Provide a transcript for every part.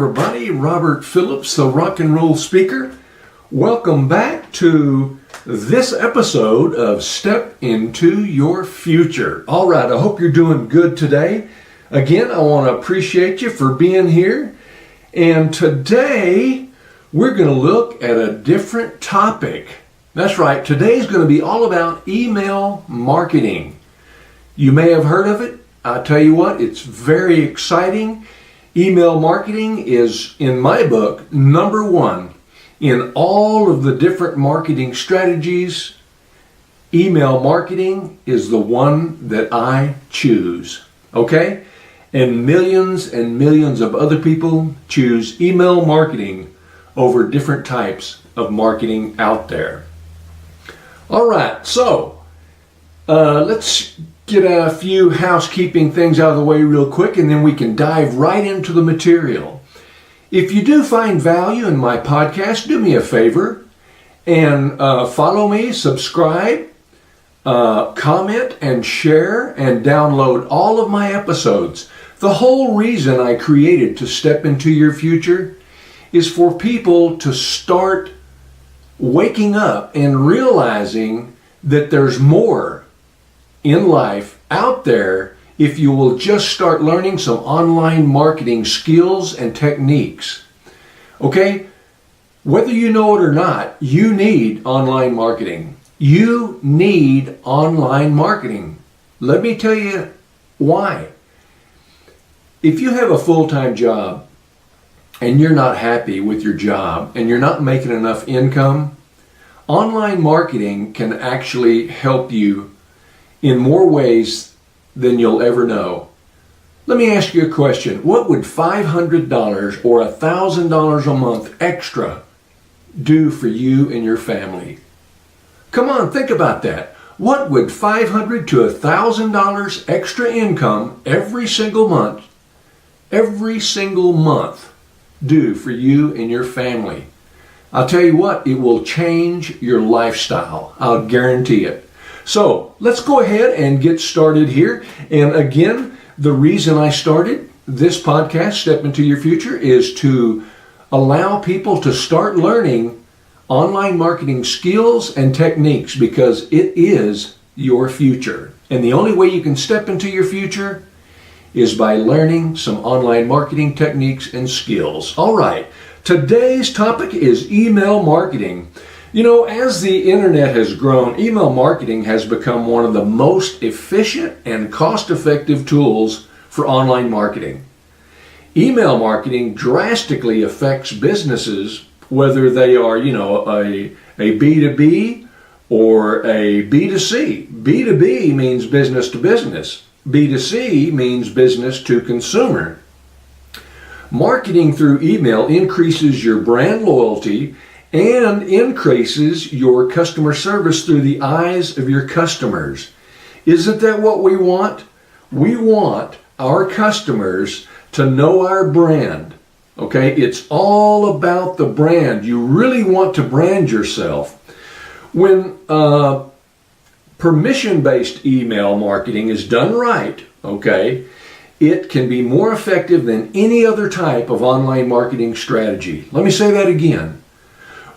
everybody. Robert Phillips, the rock and roll speaker. Welcome back to this episode of Step Into Your Future. All right, I hope you're doing good today. Again, I want to appreciate you for being here. And today, we're going to look at a different topic. That's right, today's going to be all about email marketing. You may have heard of it. I'll tell you what, it's very exciting. Email marketing is, in my book, number one in all of the different marketing strategies. Email marketing is the one that I choose, okay? And millions of other people choose email marketing over different types of marketing out there. All right, so let's get a few housekeeping things out of the way real quick, and then we can dive right into the material. If you do find value in my podcast, do me a favor and follow me, subscribe, comment, and share, and download all of my episodes. The whole reason I created To Step Into Your Future is for people to start waking up and realizing that there's more in life out there if you will just start learning some online marketing skills and techniques. Okay? Whether you know it or not, you need online marketing. You need online marketing. Let me tell you why. If you have a full-time job and you're not happy with your job and you're not making enough income, online marketing can actually help you in more ways than you'll ever know. Let me ask you a question. What would $500 or $1,000 a month extra do for you and your family? Come on, think about that. What would $500 to $1,000 extra income every single month do for you and your family? I'll tell you what, it will change your lifestyle. I'll guarantee it. So let's go ahead and get started here. And again, the reason I started this podcast, Step Into Your Future, is to allow people to start learning online marketing skills and techniques, because it is your future. And the only way you can step into your future is by learning some online marketing techniques and skills. All right, today's topic is email marketing. You know, as the internet has grown, email marketing has become one of the most efficient and cost-effective tools for online marketing. Email marketing drastically affects businesses, whether they are, a B2B or a B2C. B2B means business to business. B2C means business to consumer. Marketing through email increases your brand loyalty and increases your customer service through the eyes of your customers. Isn't that what we want? We want our customers to know our brand. Okay, it's all about the brand. You really want to brand yourself. When permission-based email marketing is done right, okay, it can be more effective than any other type of online marketing strategy. Let me say that again.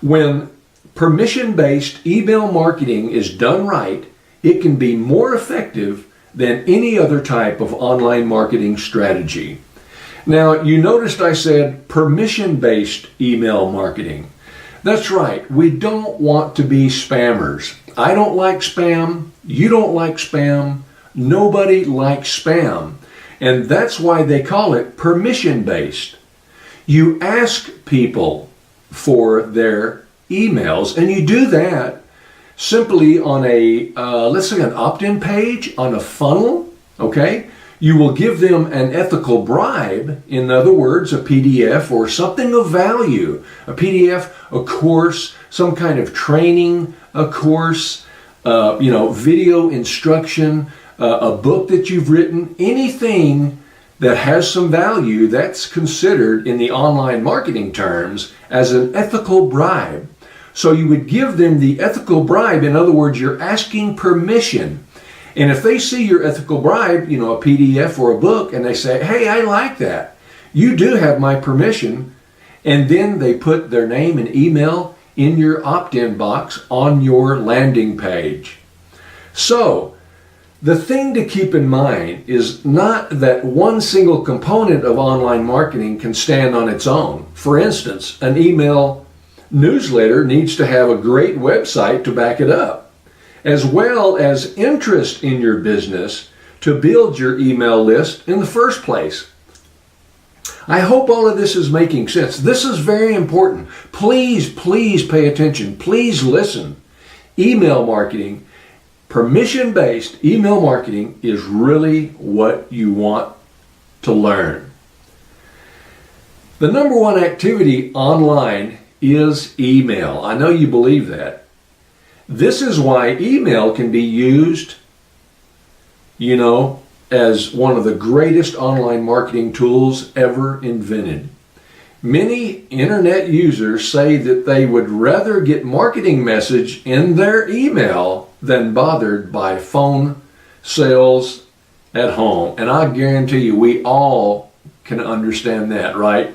When permission-based email marketing is done right, it can be more effective than any other type of online marketing strategy. Now, you noticed I said permission-based email marketing. That's right, we don't want to be spammers. I don't like spam, you don't like spam, nobody likes spam. And that's why they call it permission-based. You ask people for their emails, and you do that simply on a, let's say an opt-in page on a funnel, okay? You will give them an ethical bribe, in other words, a PDF or something of value. A PDF, a course, some kind of training, a course, video instruction, a book that you've written, anything that has some value, that's considered in the online marketing terms as an ethical bribe. So you would give them the ethical bribe. In other words, you're asking permission. And if they see your ethical bribe, a PDF or a book, and they say, hey, I like that, You do have my permission. And then they put their name and email in your opt-in box on your landing page. So, the thing to keep in mind is not that one single component of online marketing can stand on its own. For instance, an email newsletter needs to have a great website to back it up, as well as interest in your business to build your email list in the first place. I hope all of this is making sense. This is very important. Please pay attention. Please listen. Email marketing, permission-based email marketing is really what you want to learn. The number one activity online is email. I know you believe that. This is why email can be used, as one of the greatest online marketing tools ever invented. Many internet users say that they would rather get marketing message in their email than bothered by phone sales at home. And I guarantee you, we all can understand that, right?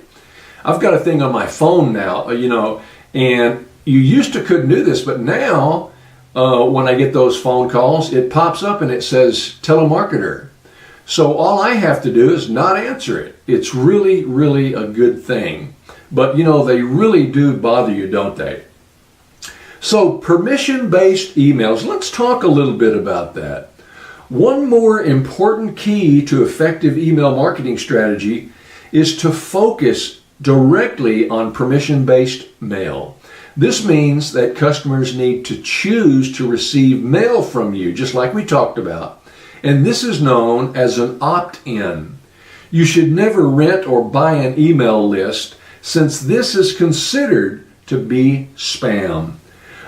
I've got a thing on my phone now, and you used to couldn't do this, but now when I get those phone calls, it pops up and it says telemarketer. So all I have to do is not answer it. It's really, really a good thing. But they really do bother you, don't they? So permission-based emails, let's talk a little bit about that. One more important key to effective email marketing strategy is to focus directly on permission-based mail. This means that customers need to choose to receive mail from you, just like we talked about. And this is known as an opt-in. You should never rent or buy an email list, since this is considered to be spam.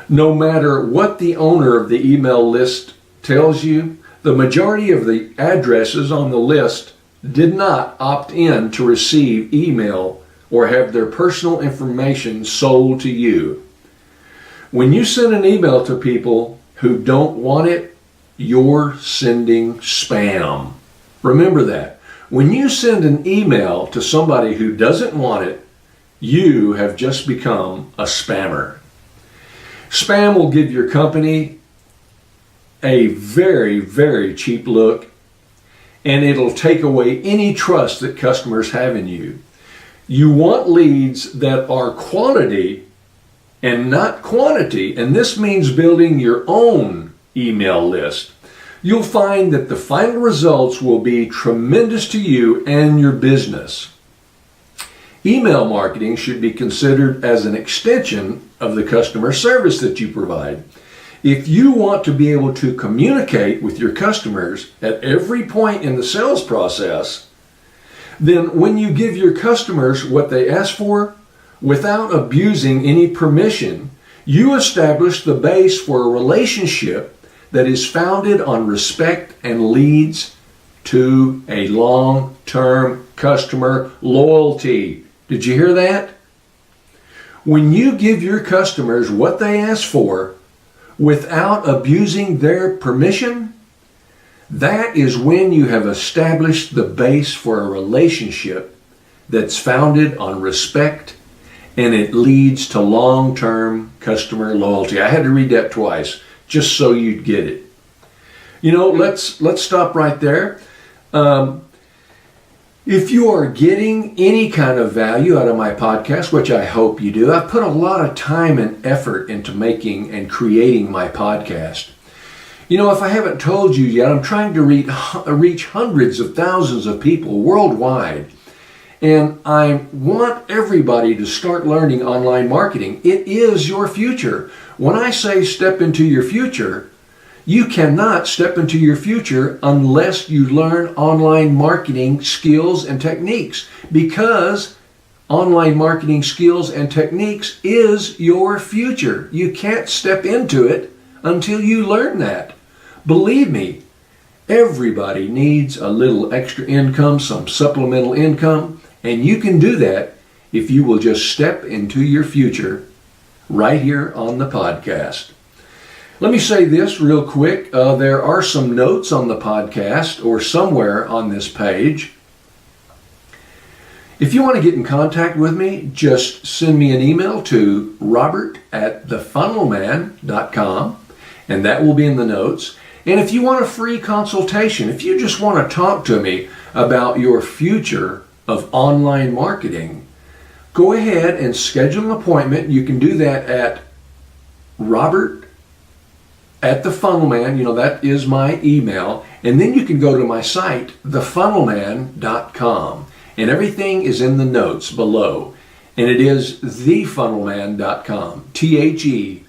No matter what the owner of the email list tells you, the majority of the addresses on the list did not opt in to receive email or have their personal information sold to you. When you send an email to people who don't want it, you're sending spam. Remember that. When you send an email to somebody who doesn't want it, you have just become a spammer. Spam will give your company a very, very cheap look, and it'll take away any trust that customers have in you. You want leads that are quality and not quantity, and this means building your own email list. You'll find that the final results will be tremendous to you and your business. Email marketing should be considered as an extension of the customer service that you provide. If you want to be able to communicate with your customers at every point in the sales process, then when you give your customers what they ask for, without abusing any permission, you establish the base for a relationship that is founded on respect and leads to a long-term customer loyalty. Did you hear that? When you give your customers what they ask for without abusing their permission, that is when you have established the base for a relationship that's founded on respect, and it leads to long-term customer loyalty. I had to read that twice just so you'd get it. Let's stop right there. If you are getting any kind of value out of my podcast, which I hope you do, I've put a lot of time and effort into making and creating my podcast. If I haven't told you yet, I'm trying to reach hundreds of thousands of people worldwide. And I want everybody to start learning online marketing. It is your future. When I say step into your future, you cannot step into your future unless you learn online marketing skills and techniques, because online marketing skills and techniques is your future. You can't step into it until you learn that. Believe me, everybody needs a little extra income, some supplemental income. And you can do that if you will just step into your future right here on the podcast. Let me say this real quick. There are some notes on the podcast or somewhere on this page. If you want to get in contact with me, just send me an email to robert@thefunnelman.com, and that will be in the notes. And if you want a free consultation, if you just want to talk to me about your future of online marketing, go ahead and schedule an appointment. You can do that at robert@thefunnelman, that is my email. And then you can go to my site, thefunnelman.com. And everything is in the notes below. And it is thefunnelman.com. THE,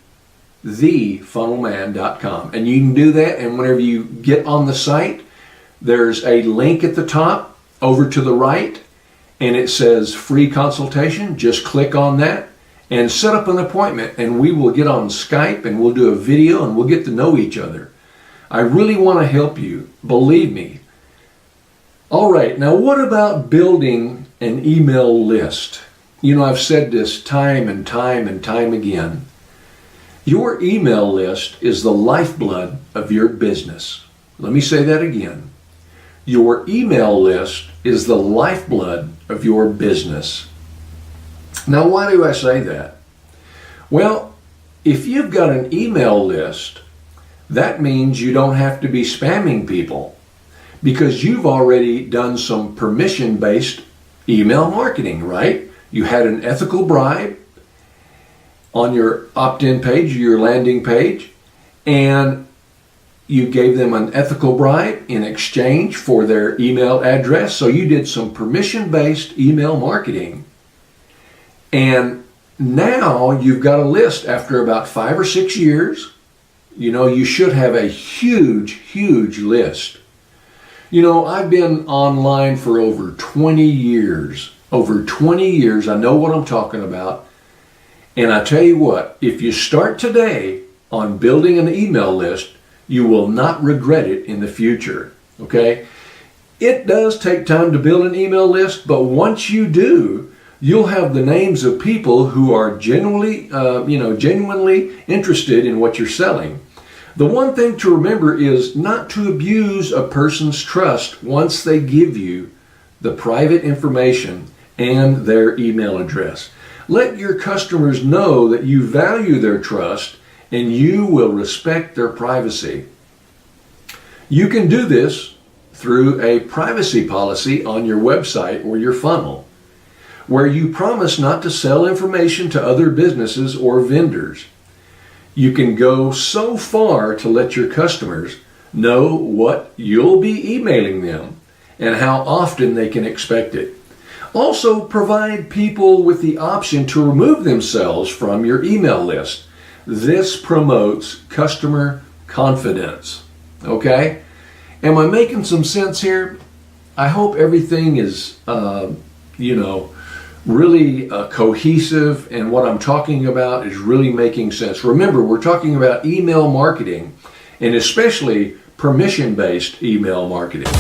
thefunnelman.com. And you can do that, and whenever you get on the site, there's a link at the top over to the right, and it says free consultation. Just click on that and set up an appointment, and we will get on Skype and we'll do a video and we'll get to know each other. I really want to help you, believe me. All right, now what about building an email list? I've said this time and time and time again. Your email list is the lifeblood of your business. Let me say that again. Your email list is the lifeblood of your business. Now, why do I say that? Well, if you've got an email list, that means you don't have to be spamming people, because you've already done some permission-based email marketing, right? You had an ethical bribe on your opt-in page, your landing page, and you gave them an ethical bribe in exchange for their email address. So you did some permission-based email marketing. And now you've got a list after about 5 or 6 years. You should have a huge, huge list. I've been online for over 20 years. Over 20 years, I know what I'm talking about. And I tell you what, if you start today on building an email list, you will not regret it in the future, okay? It does take time to build an email list, but once you do, you'll have the names of people who are genuinely interested in what you're selling. The one thing to remember is not to abuse a person's trust once they give you the private information and their email address. Let your customers know that you value their trust and you will respect their privacy. You can do this through a privacy policy on your website or your funnel, where you promise not to sell information to other businesses or vendors. You can go so far to let your customers know what you'll be emailing them and how often they can expect it. Also, provide people with the option to remove themselves from your email list. This promotes customer confidence. Okay? Am I making some sense here? I hope everything is, really cohesive, and what I'm talking about is really making sense. Remember, we're talking about email marketing, and especially permission-based email marketing.